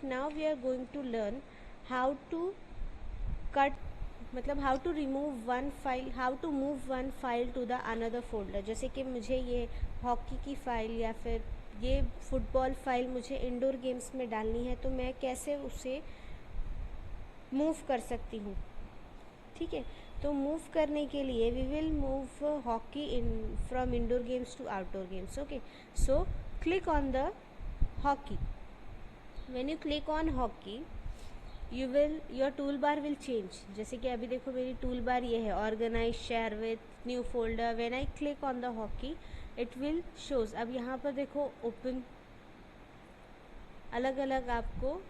now we are going to learn how to cut, मतलब how to remove one file, how to move one file to the another folder। जैसे कि मुझे ये hockey की file या फिर ये फुटबॉल फाइल मुझे इंडोर गेम्स में डालनी है, तो मैं कैसे उसे मूव कर सकती हूँ। ठीक है, तो मूव करने के लिए we will move hockey in from indoor games to outdoor games. Okay, so click on the hockey. When you click on hockey you will, your tool bar will change. जैसे कि अभी देखो मेरी टूल बार ये है, organise, share with, new folder. When I click on the hockey it will shows. अब यहाँ पर देखो ओपन, अलग अलग आपको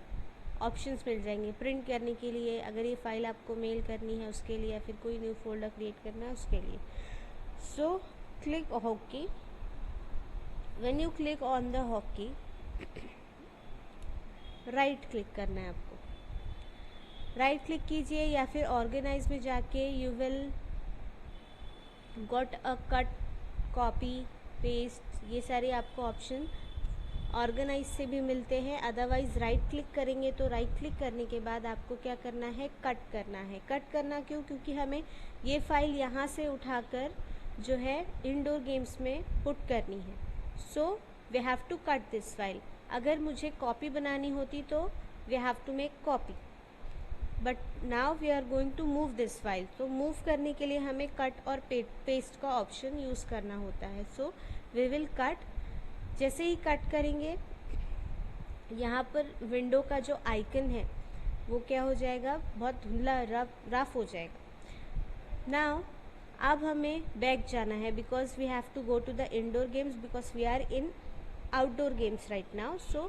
ऑप्शंस मिल जाएंगे प्रिंट करने के लिए, अगर ये फाइल आपको मेल करनी है उसके लिए, या फिर कोई न्यू फोल्डर क्रिएट करना है उसके लिए। So click hockey. When you click on the hockey right click करना है आपको। राइट क्लिक कीजिए या फिर ऑर्गेनाइज में जाके you will got a cut, copy, paste, ये सारे आपको ऑप्शन ऑर्गेनाइज से भी मिलते हैं। अदरवाइज़ राइट क्लिक करेंगे तो राइट क्लिक करने के बाद आपको क्या करना है, कट करना है। कट करना क्यों? क्योंकि हमें ये फाइल यहाँ से उठाकर जो है इंडोर गेम्स में पुट करनी है। So we have to cut this file. अगर मुझे कॉपी बनानी होती तो we have to make copy, but now we are going to move this file. तो मूव करने के लिए हमें कट और पेस्ट का ऑप्शन यूज़ करना होता है। So we will cut. जैसे ही कट करेंगे यहाँ पर विंडो का जो आइकन है वो क्या हो जाएगा, बहुत धुंधला, रफ हो जाएगा। नाउ अब हमें बैक जाना है because we have to go to the indoor games because we are in outdoor games right now. So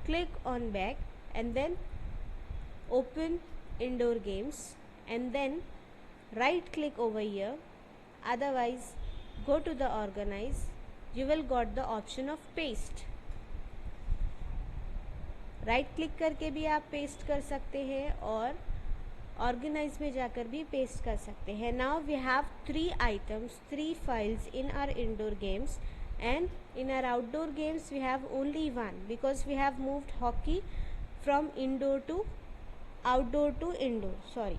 click on back and then open indoor games and then right click over here, otherwise go to the organize, you will got the option of paste। Right click करके भी आप paste कर सकते हैं और organise में जाकर भी पेस्ट कर सकते हैं। Now we have 3 items, 3 files in our indoor games and in our outdoor games we have only 1 because we have moved hockey from indoor to outdoor to indoor, sorry।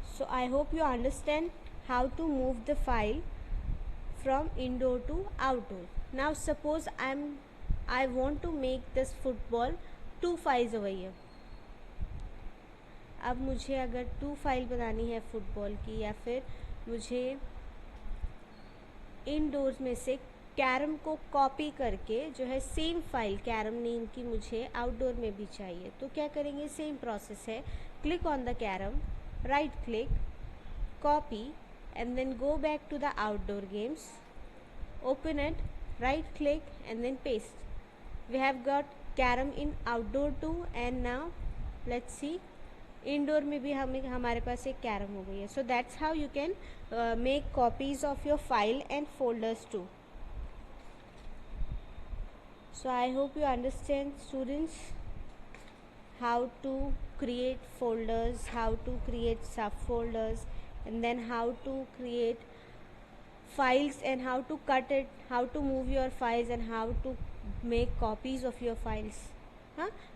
So I hope you understand how to move the file from indoor to outdoor। Now suppose I want to make this football 2 files over here। अब मुझे अगर 2 file बनानी है football की, या फिर मुझे endorse में से कैरम को कॉपी करके जो है सेम फाइल कैरम नेम की मुझे आउटडोर में भी चाहिए, तो क्या करेंगे, सेम प्रोसेस है। Click on the carrom, right click, copy and then go back to the outdoor games, open it, right click and then paste. We have got carrom in outdoor too and now let's see indoor में भी हमारे पास एक carrom हो गई है। So that's how you can make copies of your file and folders too. So I hope you understand students how to create folders, how to create subfolders, and then how to create files and how to cut it, how to move your files and how to make copies of your files।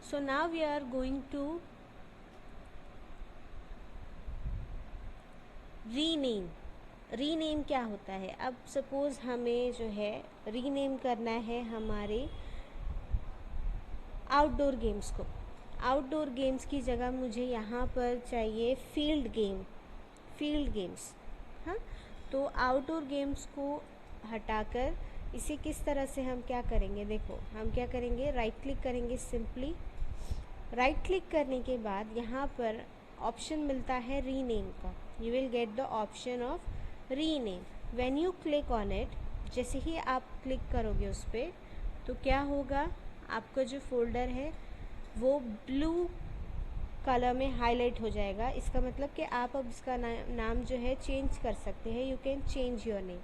So now we are going to rename क्या होता है। अब suppose हमें जो है rename करना है हमारे आउटडोर गेम्स को। आउटडोर गेम्स की जगह मुझे यहाँ पर चाहिए फील्ड गेम्स। हाँ, तो आउटडोर गेम्स को हटाकर इसे किस तरह से हम क्या करेंगे, देखो हम क्या करेंगे, राइट क्लिक करेंगे। सिंपली राइट क्लिक करने के बाद यहाँ पर ऑप्शन मिलता है रीनेम का। You will get the option of rename. When you click on it, जैसे ही आप क्लिक करोगे उस पर, तो क्या होगा, आपका जो फोल्डर है वो ब्लू कलर में हाईलाइट हो जाएगा। इसका मतलब कि आप अब इसका नाम जो है चेंज कर सकते हैं। You can change your name.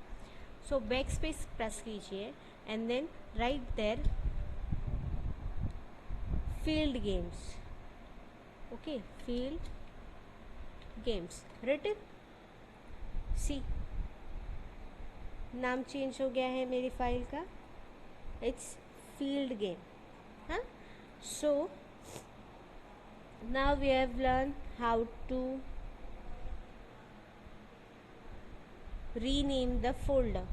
So back space press कीजिए and then write there field games. Okay, field games written, see नाम चेंज हो गया है मेरी फाइल का, इट्स फील्ड गेम। हाँ, So now we have learned how to rename the folder.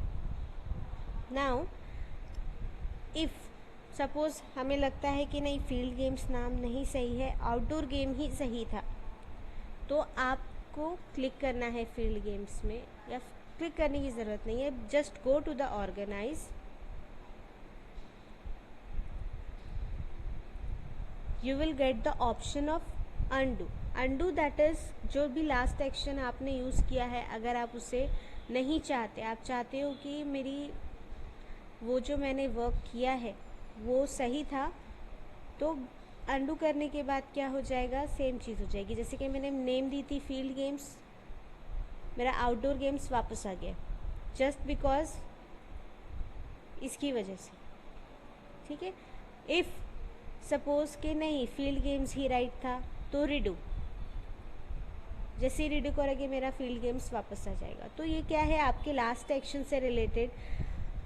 Now if suppose हमें लगता है कि नहीं फील्ड गेम्स नाम नहीं सही है, आउटडोर गेम ही सही था, तो आपको क्लिक करना है फील्ड गेम्स में, या क्लिक करने की ज़रूरत नहीं है, just go to the organise, you will get the option of undo that is जो भी लास्ट एक्शन आपने यूज़ किया है, अगर आप उसे नहीं चाहते, आप चाहते हो कि मेरी वो जो मैंने वर्क किया है वो सही था, तो अनडू करने के बाद क्या हो जाएगा, सेम चीज़ हो जाएगी। जैसे कि मैंने नेम दी थी फील्ड गेम्स, मेरा आउटडोर गेम्स वापस आ गया, जस्ट बिकॉज इसकी वजह से, ठीक है। इफ़ सपोज़ कि नहीं फील्ड गेम्स ही राइट था, तो रिडू, जैसे ही रिडू करोगे मेरा फील्ड गेम्स वापस आ जाएगा। तो ये क्या है, आपके लास्ट एक्शन से रिलेटेड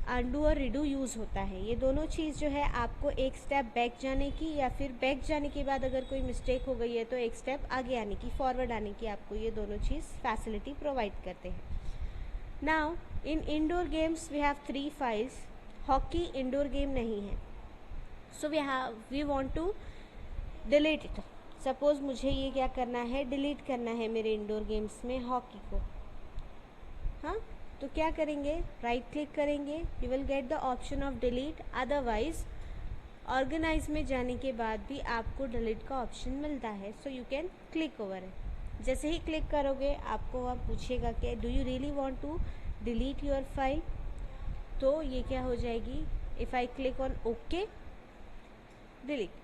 अनडू और रिडू यूज़ होता है। ये दोनों चीज़ जो है आपको एक स्टेप बैक जाने की, या फिर बैक जाने के बाद अगर कोई मिस्टेक हो गई है तो एक स्टेप आगे आने की, फॉरवर्ड आने की, आपको ये दोनों चीज़ फैसिलिटी प्रोवाइड करते हैं। Now in indoor games we have 3 files. Hockey indoor game नहीं है, so we want to delete it. Suppose मुझे ये क्या करना है, डिलीट करना है मेरे इंडोर गेम्स में हॉकी को। हाँ, तो क्या करेंगे, राइट क्लिक करेंगे, you will get the option of delete. Otherwise organise में जाने के बाद भी आपको डिलीट का ऑप्शन मिलता है, so you can click over it. जैसे ही क्लिक करोगे आपको वह पूछेगा कि do you really want to delete your file, तो ये क्या हो जाएगी, if I click on okay, delete.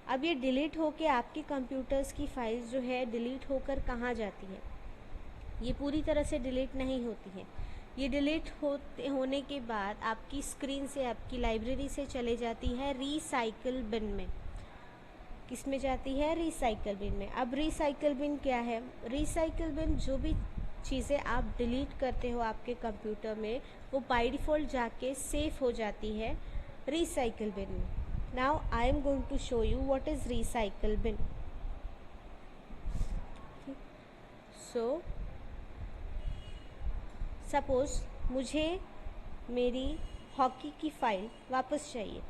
अब ये डिलीट होके आपके कंप्यूटर्स की फाइल्स जो है डिलीट होकर कहाँ जाती है, ये पूरी तरह से डिलीट नहीं होती है। ये डिलीट होने के बाद आपकी स्क्रीन से, आपकी लाइब्रेरी से चले जाती है रिसाइकल बिन में। किस में जाती है, रिसाइकल बिन में। अब रिसाइकल बिन क्या है, रिसाइकल बिन जो भी चीज़ें आप डिलीट करते हो आपके कंप्यूटर में, वो बाय डिफ़ॉल्ट जाके सेव हो जाती है रिसाइकल बिन में। Now I am going to show you what is recycle bin. So suppose मुझे मेरी हॉकी की फ़ाइल वापस चाहिए,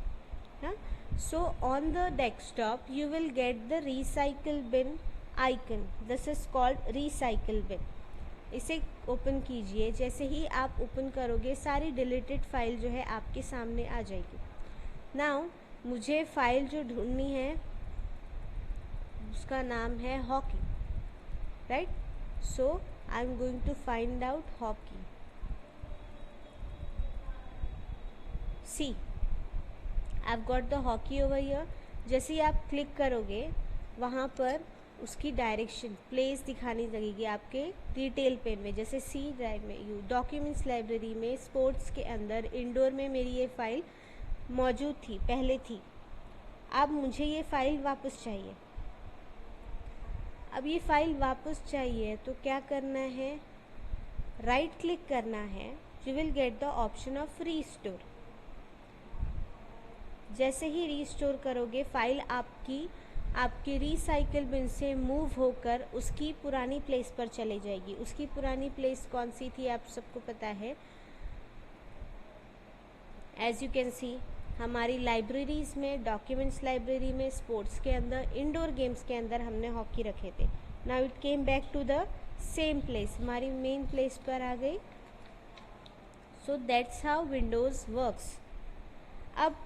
हाँ। So on the desktop you will get the recycle bin icon, this is called recycle bin. इसे open कीजिए, जैसे ही आप ओपन करोगे सारी डिलीटेड फाइल जो है आपके सामने आ जाएगी। नाउ मुझे फ़ाइल जो ढूंढनी है उसका नाम है hockey, right. So I am going to find out hockey. See I have got the hockey over here. जैसे ही आप क्लिक करोगे वहाँ पर उसकी डायरेक्शन प्लेस दिखाने लगेगी आपके डिटेल पेन में। जैसे सी ड्राइव में, यू डॉक्यूमेंट्स लाइब्रेरी में, स्पोर्ट्स के अंदर, इंडोर में मेरी ये फ़ाइल मौजूद थी, पहले थी। अब मुझे ये फ़ाइल वापस चाहिए। अब ये फ़ाइल वापस चाहिए तो क्या करना है, राइट क्लिक करना है, you will get the option of restore. जैसे ही रीस्टोर करोगे फ़ाइल आपकी रिसाइकल बिन से मूव होकर उसकी पुरानी प्लेस पर चले जाएगी। उसकी पुरानी प्लेस कौन सी थी आप सबको पता है। एज यू कैन सी हमारी लाइब्रेरीज़ में, डॉक्यूमेंट्स लाइब्रेरी में, स्पोर्ट्स के अंदर, इंडोर गेम्स के अंदर हमने हॉकी रखे थे। Now it came back to the same place, हमारी मेन प्लेस पर आ गई। So that's how Windows works. अब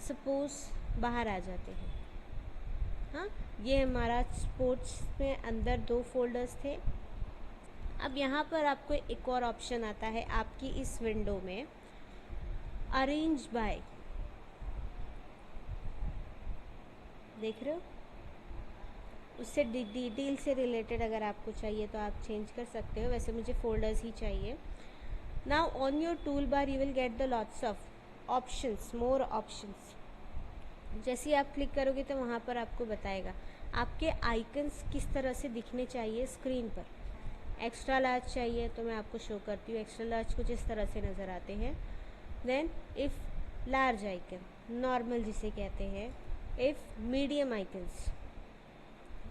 सपोज़ बाहर आ जाते हैं, हाँ, ये हमारा स्पोर्ट्स में अंदर 2 फोल्डर्स थे। अब यहाँ पर आपको एक और ऑप्शन आता है आपकी इस विंडो में, अरेंज बाय। देख रहे हो, उससे डिटेल से रिलेटेड अगर आपको चाहिए तो आप चेंज कर सकते हो, वैसे मुझे फोल्डर्स ही चाहिए। Now on your tool bar you will get the lots of options, more options. जैसे ही आप क्लिक करोगे तो वहाँ पर आपको बताएगा आपके आइकन्स किस तरह से दिखने चाहिए स्क्रीन पर। एक्स्ट्रा लार्ज चाहिए तो मैं आपको शो करती हूँ, एक्स्ट्रा लार्ज कुछ इस तरह से नज़र आते हैं। Then if large icon, normal जिसे कहते हैं, इफ़ मीडियम आइकन्स,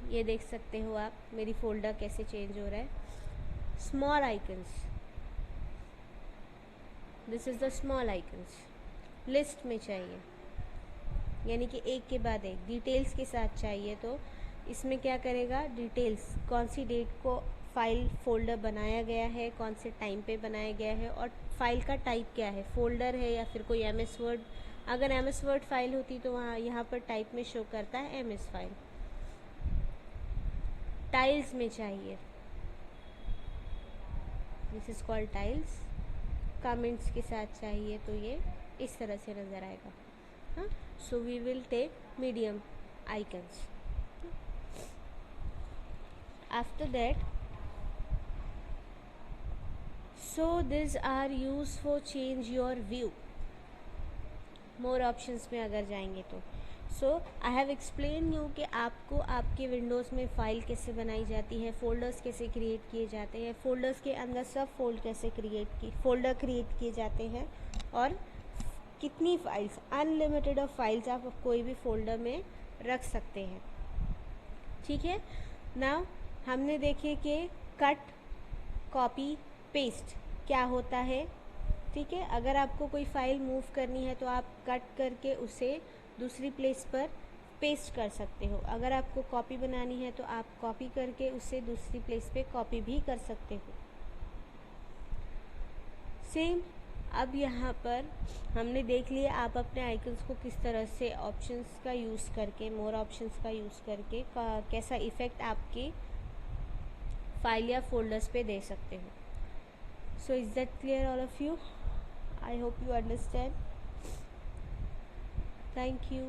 ये देख सकते हो आप मेरी फोल्डर कैसे चेंज हो रहा है. Small icons, this is the small icons. List में चाहिए, यानी कि एक के बाद एक डिटेल्स के साथ चाहिए, तो इसमें क्या करेगा, डिटेल्स कौन सी डेट को फाइल फोल्डर बनाया गया है, कौन से टाइम पे बनाया गया है, और फाइल का टाइप क्या है, फोल्डर है या फिर कोई MS वर्ड. अगर MS वर्ड फाइल होती तो वहाँ यहाँ पर टाइप में शो करता है MS फाइल. टाइल्स में चाहिए, this is called tiles. Comments के साथ चाहिए तो ये इस तरह से नज़र आएगा. हाँ, so we will take medium icons. After that, so these are used for change your view. More options में अगर जाएंगे तो so I have explain you कि आपको आपके विंडोज़ में फ़ाइल कैसे बनाई जाती है, फ़ोल्डर्स कैसे क्रिएट किए जाते हैं, फ़ोल्डर्स के अंदर सब फोल्डर क्रिएट किए जाते हैं, और कितनी फाइल्स, अनलिमिटेड ऑफ फाइल्स आप कोई भी फोल्डर में रख सकते हैं. ठीक है. नाउ हमने देखे कि कट, कॉपी, पेस्ट क्या होता है. ठीक है. अगर आपको कोई फाइल मूव करनी है तो आप कट करके उसे दूसरी प्लेस पर पेस्ट कर सकते हो. अगर आपको कॉपी बनानी है तो आप कॉपी करके उसे दूसरी प्लेस पे कॉपी भी कर सकते हो. सेम अब यहाँ पर हमने देख लिया आप अपने आइकन्स को किस तरह से ऑप्शंस का यूज़ करके, मोर ऑप्शंस का यूज़ करके कैसा इफ़ेक्ट आपके फाइल या फोल्डर्स पे दे सकते हो. So is that clear all of you? I hope you understand. Thank you.